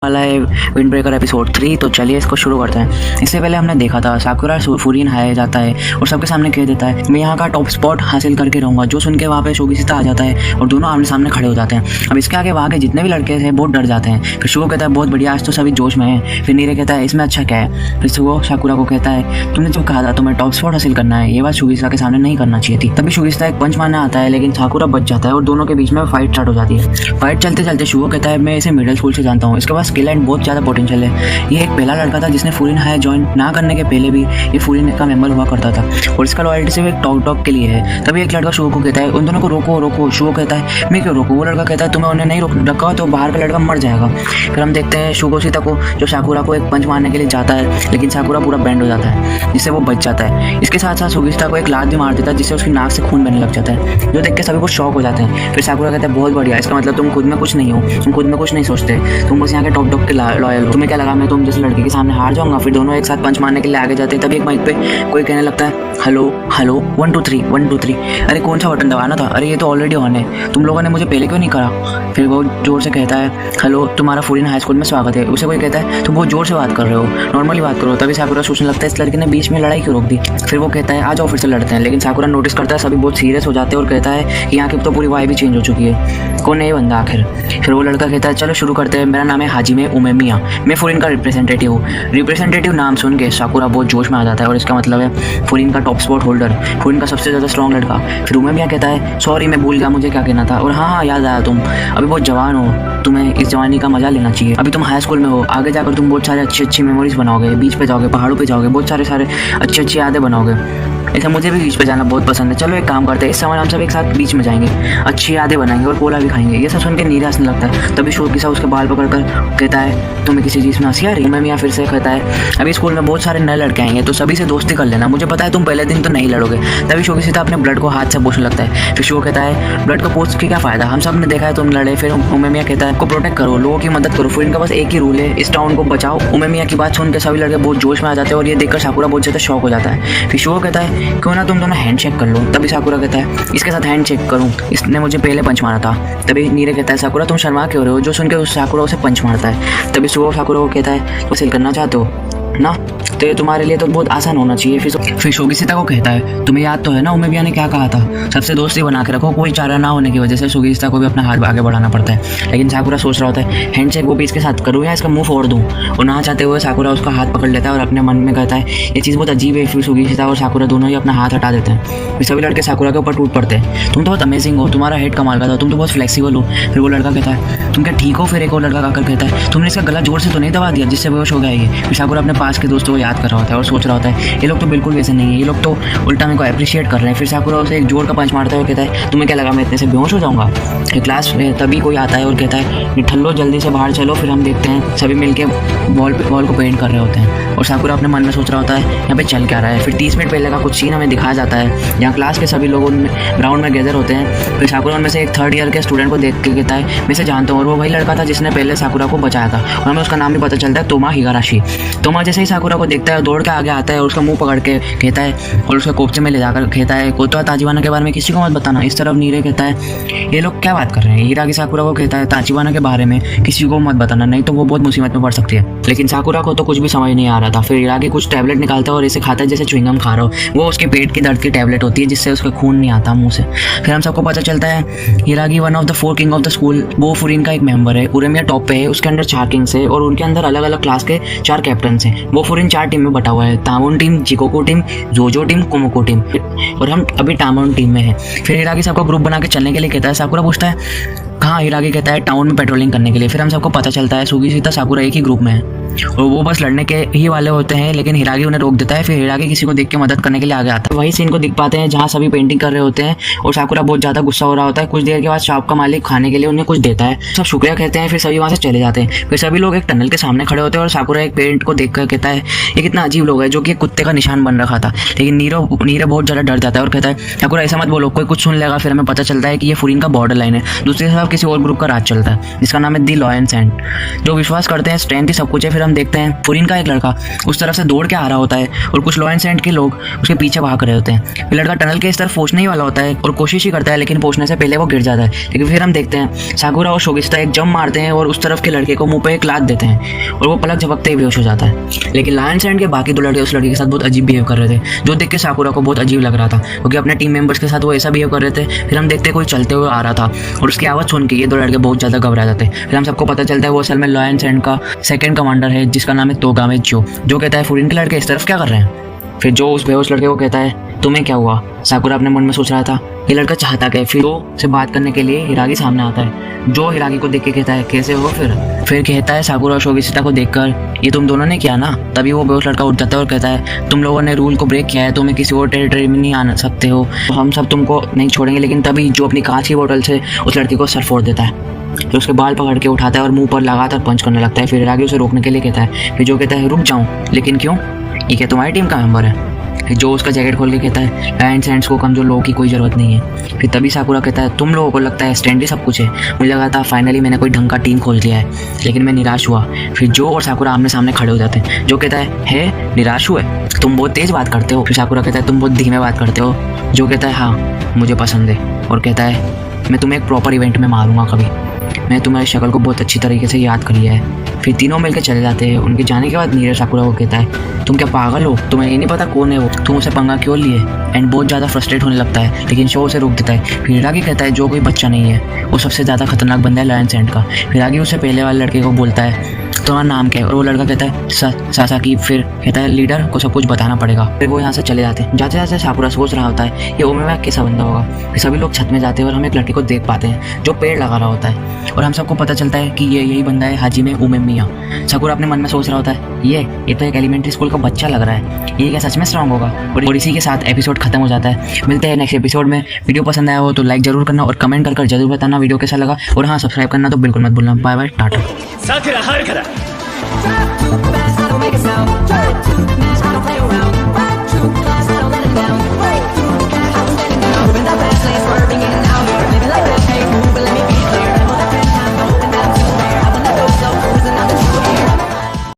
वाला है wind breaker episode 3। तो चलिए इसको शुरू करते हैं। इससे पहले हमने देखा था साकुरा फुरिन हाई जाता है और सबके सामने कह देता है मैं यहाँ का टॉप स्पॉट हासिल करके रहूँगा। जो सुन के वहाँ पे शोगिशिता आ जाता है और दोनों आमने सामने खड़े हो जाते हैं। अब इसके आगे वहाँ के जितने भी लड़के थे बहुत डर जाते हैं। फिर शुगो कहता है बहुत बढ़िया, आज तो सभी जोश में है। फिर नीरे कहता है इसमें अच्छा क्या है। फिर शुगो साकुरा को कहता है तुमने जो कहा था तुम्हें टॉप स्पॉट हासिल करना है, ये बात शोगिशिता के सामने नहीं करना चाहिए थी। तभी शोगिशिता एक पंच मारने आता है लेकिन साकुरा बच जाता है और दोनों के बीच में फाइट स्टार्ट हो जाती है। फाइट चलते चलते शुगो कहता है मैं इसे मिडिल स्कूल से जानता हूँ, इसके पास स्किल एंड बहुत ज़्यादा पोटेंशियल है। ये एक पहला लड़का था जिसने फुरिन हाई ज्वाइन ना करने के पहले भी ये फुरिन का मेंबर हुआ करता था और इसका लॉयल्टी सिर्फ एक टॉक के लिए है। तभी एक लड़का शुगो को कहता है उन दोनों को रोको रोको। शुगो कहता है मैं क्यों रोको। वो लड़का कहता है तुम्हें उन्हें नहीं रखा तो बाहर का लड़का मर जाएगा। फिर हम देखते हैं शोगिशिता को जो साकुरा को एक पंच मारने के लिए जाता है लेकिन साकुरा पूरा बैंड हो जाता है जिससे वो बच जाता है। इसके साथ साथ शोगिशिता को एक लात भी मार देता है जिससे उसकी नाक से खून बहने लग जाता है, जो देख के सभी को शॉक हो जाते हैं। फिर साकुरा कहता है बहुत बढ़िया, इसका मतलब तुम खुद में कुछ नहीं हो, तुम खुद में कुछ नहीं सोचते, तुम बस यहाँ के टॉप के लॉयल हो। तुम्हें क्या लगा मैं तुम जैसे लड़के के सामने हार जाऊंगा। फिर दोनों एक साथ पंच मारने के लिए आगे जाते हैं। तभी एक माइक पे कोई कहने लगता है हेलो हेलो 1 2 3 1 2 3। अरे कौन सा बटन दबाना था, अरे ये तो ऑलरेडी ऑन है, तुम लोगों ने मुझे पहले क्यों नहीं करा। फिर वो जोर से कहता है हेलो तुम्हारा फुरिन हाई स्कूल में स्वागत है। उसे कोई कहता है तुम बहुत जोर से बात कर रहे हो, नॉर्मली बात करो। तभी साकुरा सोचने लगता है इस लड़के ने बीच में लड़ाई क्यों रोक दी। फिर वो कहता है आ जाओ फिर से लड़ते हैं। लेकिन साकुरा नोटिस करता है सभी बहुत सीरियस हो जाते हैं और कहता है कि यहाँ की तो पूरी वाइब भी चेंज हो चुकी है, कौन है ये बंदा आखिर। फिर वो लड़का कहता है चलो शुरू करते हैं, मेरा नाम है हाजिमे उमेमिया, मैं फुरिन का रिप्रेजेंटेटिव हूँ। रिप्रेजेंटेटिव नाम सुन के साकुरा बहुत जोश में आ जाता है और इसका मतलब है फुरिन का टॉप स्पॉट होल्डर, फुरिन का सबसे ज़्यादा स्ट्रॉन्ग लड़का। फिर उमेमिया कहता है सॉरी मैं भूल गया मुझे क्या कहना था, और हाँ याद आया तुम अभी बहुत जवान हो, तुम्हें इस जवानी का मजा लेना चाहिए। अभी तुम हाई स्कूल में हो, आगे जाकर तुम बहुत सारे अच्छी मेमोरीज बनाओगे, बीच पे जाओगे, पहाड़ों पे जाओगे, बहुत सारे अच्छी यादें बनाओगे। ऐसा मुझे भी बीच पे जाना बहुत पसंद है, चलो एक काम करते हैं इस समय हम सब एक साथ बीच में जाएंगे, अच्छी यादें बनाएंगे और कोला भी खाएंगे। ये सब सुन के नीरा हंसने लगता है। तभी शोगिशिता उसके बाल पकड़कर कहता है तुम्हें किसी चीज़ में हंसी आ रही है। मैं फिर से कहता है अभी स्कूल में बहुत सारे नए लड़के आएंगे तो सभी से दोस्ती कर लेना, मुझे पता है तुम पहले दिन तो नहीं लड़ोगे। तभी शोगिशिता अपने ब्लड को हाथ से पोंछने लगता है। फिर शुगो कहता है ब्लड को पोंछ के क्या फ़ायदा, हम सब ने देखा है तुम लड़े। फिर उमेमिया कहता है को प्रोटेक्ट करो, लोगों की मदद करो, फिर इनका बस एक ही रूल है इस टाउन को बचाओ। उमेमिया की बात सुन के सभी लड़के बहुत जोश में आ जाते हैं और ये देखकर साकुरा बहुत ज़्यादा शॉक हो जाता है। फिर शुगो कहता है क्यों ना तुम दोनों हैंडशेक कर लो। तभी साकुरा कहता है इसके साथ हैंडशेक करूं, इसने मुझे पहले पंच मारा था। तभी नीरे कहता है साकुरा तुम शर्मा क्यों रहे हो, जो सुन के साकुरा उसे पंच मारता है। तभी शुगो साकुरा को कहता है हासिल करना चाहते हो ना, तो ये तुम्हारे लिए तो बहुत आसान होना चाहिए। फिर शोगिशिता को कहता है तुम्हें याद तो है ना उमेमिया ने क्या कहा था, सबसे दोस्ती बना के रखो, कोई चारा ना होने की वजह से शोगिशिता को भी अपना हाथ आगे बढ़ाना पड़ता है। लेकिन साकुरा सोच रहा होता है हैंडशेक वो भी इसके साथ करूँ या इसका मुंह फोड़ दूँ, और ना चाहते हुए साकुरा उसका हाथ पकड़ लेता है और अपने मन में कहता है ये चीज़ बहुत अजीब है। फिर शोगिशिता और साकुरा दोनों ही अपना हाथ हटा देते हैं। फिर सभी लड़के साकुरा के ऊपर टूट पड़ते हैं, तुम तो बहुत अमेजिंग हो, तुम्हारा हेड कमाल का था, तुम तो बहुत फ्लेक्सिबल हो। फिर वो लड़का कहता है तुम क्या ठीक हो। फिर एक और लड़का आकर कहता है तुमने इसका गला जोर से तो नहीं दबा दिया जिससे बेहोश हो गया ये। फिर साकुरा अपने पास के दोस्तों को याद कर रहा होता है और सोच रहा होता है ये लोग तो बिल्कुल वैसे नहीं है, ये लोग तो उल्टा मेरे को अप्रिशिएट कर रहे हैं। फिर साकुरा उसे एक जोर का पंच मारता है और कहता है तुम्हें क्या लगा मैं इतने से बेहोश हो जाऊंगा। क्लास में तभी कोई आता है और कहता है निठल्लो जल्दी से बाहर चलो। फिर हम देखते हैं सभी मिलके वॉल को पेंट कर रहे होते हैं और साकुरा अपने मन में सोच रहा होता है यहाँ पे चल क्या रहा है। फिर 30 मिनट पहले का कुछ सीन हमें दिखाया जाता है जहाँ क्लास के सभी लोग ग्राउंड में गैदर होते हैं। फिर साकुरा उनमें से एक 3rd ईयर के स्टूडेंट को देख के कहता है मैं इसे जानता हूँ, और वो वही लड़का था जिसने पहले साकुरा को बचाया था और हमें उसका नाम भी पता चलता है तोमा हिगाराशी। तोमा जैसे ही साकुरा को देखता है दौड़ के आगे आता है और उसका मुंह पकड़ के कहता है और उसके कोपचे में ले जाकर कहता है कोतोआ ताजिवाना के बारे में किसी को मत बताना। इस तरफ नीरे कहता है ये लोग क्या बात कर रहे हैं। हिरागी साकुरा को कहता है ताजिवाना के बारे में किसी को मत बताना, नहीं तो वो बहुत मुसीबत में पड़ सकती है। लेकिन साकुरा को तो कुछ भी समझ नहीं आ रहा था। फिर हिरागी कुछ टैबलेट निकालता है और इसे खाता है जैसे च्युइंगम खा रहा हो। वो उसके पेट की दर्द की टैबलेट होती है जिससे उसका खून नहीं आता मुंह से। फिर हम सबको पता चलता है हिरागी one of the 4 king of the school, वो फुरिन का एक मेंबर है। उरेमिया टॉप पे है, उसके अंदर 4 किंग्स है और उनके अंदर अलग अलग क्लास के 4 कैप्टन हैं। वो फुरिन 4 टीम में बटा हुआ है, तामोन टीम, जिकोको टीम, जोजो टीम, कोमोको टीम, और हम अभी टामोन टीम में है। फिर हिरागी सबको ग्रुप बना के चलने के लिए कहता है। साकुरा पूछता है कहाँ, हिरागी कहता है टाउन में पेट्रोलिंग करने के लिए। फिर हम सबको पता चलता है शोगिशिता साकुरा एक ही ग्रुप में है और वो बस लड़ने के ही वाले होते हैं, लेकिन हिरागी उन्हें रोक देता है। फिर हिरागी किसी को देख के मदद करने के लिए आगे आता है। वही सीन को दिख पाते हैं जहाँ सभी पेंटिंग कर रहे होते हैं और साकुरा बहुत ज़्यादा गुस्सा हो रहा होता है। कुछ देर के बाद शॉप का मालिक खाने के लिए उन्हें कुछ देता है, सब शुक्रिया कहते हैं। फिर सभी वहाँ से चले जाते हैं। फिर सभी लोग एक टनल के सामने खड़े होते हैं और साकुरा एक पेंट को देख कर कहता है ये कितना अजीब लोग है, जो कि एक कुत्ते का निशान बन रखा था। लेकिन नीरे बहुत ज़्यादा डर जाता है और कहता है साकुरा ऐसा मत बोलो, कोई कुछ सुन लेगा। फिर हमें पता चलता है कि ये फुरिन का बॉर्डर लाइन है। दूसरी तरफ किसी और ग्रुप का राज चलता है जिसका नाम है दी लॉ एंड सेंट, जो विश्वास करते हैं स्ट्रेंथ ही सब कुछ है। फिर हम देखते हैं फुरिन का एक लड़का उस तरफ से दौड़ के आ रहा होता है और कुछ लॉ एंड सेंट के लोग उसके पीछे भाग रहे होते हैं। फिर लड़का टनल के इस तरफ पहुंचने ही वाला होता है और कोशिश ही करता है, लेकिन पहुंचने से पहले वो गिर जाता है। लेकिन फिर हम देखते हैं साकुरा और शोगिस्ता एक जंप मारते हैं और उस तरफ के लड़के को मुंह पे एक लात देते हैं और वो पलक झपकते ही बेहोश हो जाता है। लेकिन लॉ एंड सेंट के बाकी दो लड़के उस लड़के के साथ बहुत अजीब बिहेव कर रहे थे, जो देख के साकुरा को बहुत अजीब लग रहा था क्योंकि अपने टीम मेंबर्स के साथ वो ऐसा बिहेव कर रहे थे। फिर हम देखते कोई चलते हुए आ रहा था और उसकी आवाज़ सुन के ये दो लड़के बहुत ज़्यादा घबरा जाते हैं। फिर हम सबको पता चलता है वो असल में लॉ एंड सेंट का सेकंड कमांडर है जिसका नाम है तोगामे जो कहता है फुरिन के लड़के इस तरफ क्या कर रहे हैं। फिर जो उस बेहोश लड़के को कहता है तुम्हें क्या हुआ। साकुरा अपने मन में सोच रहा था ये लड़का चाहता क्या। फिर जो से बात करने के लिए हिरागी सामने आता है, जो हिरागी को देख के कहता है कैसे हो। फिर कहता है साकुरा और शोगिस्ता को देखकर ये तुम दोनों ने किया ना। तभी वो बेहोश लड़का उठ जाता है और कहता है तुम लोगों ने रूल को ब्रेक किया है, तुम्हें किसी और टेरिटरी में नहीं आ सकते हो, तो हम सब तुमको नहीं छोड़ेंगे। लेकिन तभी जो अपनी कांच की बोतल से उस लड़के को सर फोड़ देता है, फिर उसके बाल पकड़ के उठाता है और मुंह पर लगातार पंच करने लगता है। फिर हिरागी उसे रोकने के लिए कहता है, फिर जो कहता है रुक जाऊं, लेकिन क्यों, ये क्या तुम्हारी टीम का मेंबर है। जो उसका जैकेट खोल के कहता है लॉ एंड सेंट्स को कमजोर लोगों की कोई ज़रूरत नहीं है। फिर तभी साकुरा कहता है तुम लोगों को लगता है स्टैंड ही सब कुछ है, मुझे लगा था फाइनली मैंने कोई ढंग का टीम खोल दिया है, लेकिन मैं निराश हुआ। फिर जो और साकुरा आमने सामने खड़े हो जाते हैं। जो कहता है निराश हुए, तुम बहुत तेज़ बात करते हो। फिर साकुरा कहता है तुम बहुत धीमे बात करते हो। जो कहता है हाँ मुझे पसंद है, और कहता है मैं तुम्हें एक प्रॉपर इवेंट में मारूंगा कभी, मैं तुम्हारी शक्ल को बहुत अच्छी तरीके से याद कर लिया है। फिर तीनों मिलकर चले जाते हैं। उनके जाने के बाद नीरज साकुरा को कहता है तुम क्या पागल हो, तुम्हें ये नहीं पता कौन है वो, तुम उसे पंगा क्यों लिए। एंड बहुत ज़्यादा फ्रस्ट्रेट होने लगता है, लेकिन शो उसे रोक देता है। फिर हिरागी कहता है जो कोई बच्चा नहीं है, वो सबसे ज़्यादा खतरनाक बंदा है लॉ एंड सेंट का। हिरागी उससे पहले वाले लड़के को बोलता है तुम्हारा नाम क्या है, और वो लड़का कहता है सासाकी। फिर कहता है लीडर को सब कुछ बताना पड़ेगा। फिर वो यहाँ से चले जाते हैं। जाते जाते साकुरा सोच रहा होता है ये ओमेगा कैसा बंदा होगा। फिर सभी लोग छत में जाते हैं और हम एक लड़के को देख पाते हैं जो पेड़ लगा रहा होता है, और हम सबको पता चलता है कि ये यही बंदा है हाजिमे उमेमिया। साकुरा अपने मन में सोच रहा होता है ये तो एक एलिमेंट्री स्कूल का बच्चा लग रहा है, ये क्या सच में स्ट्रांग होगा। और इसी के साथ एपिसोड खत्म हो जाता है। मिलते हैं नेक्स्ट एपिसोड में। वीडियो पसंद आया हो तो लाइक जरूर करना और कमेंट कर जरूर बताना वीडियो कैसा लगा, और हाँ सब्सक्राइब करना तो बिल्कुल मत भूलना। Bye bye, Tata.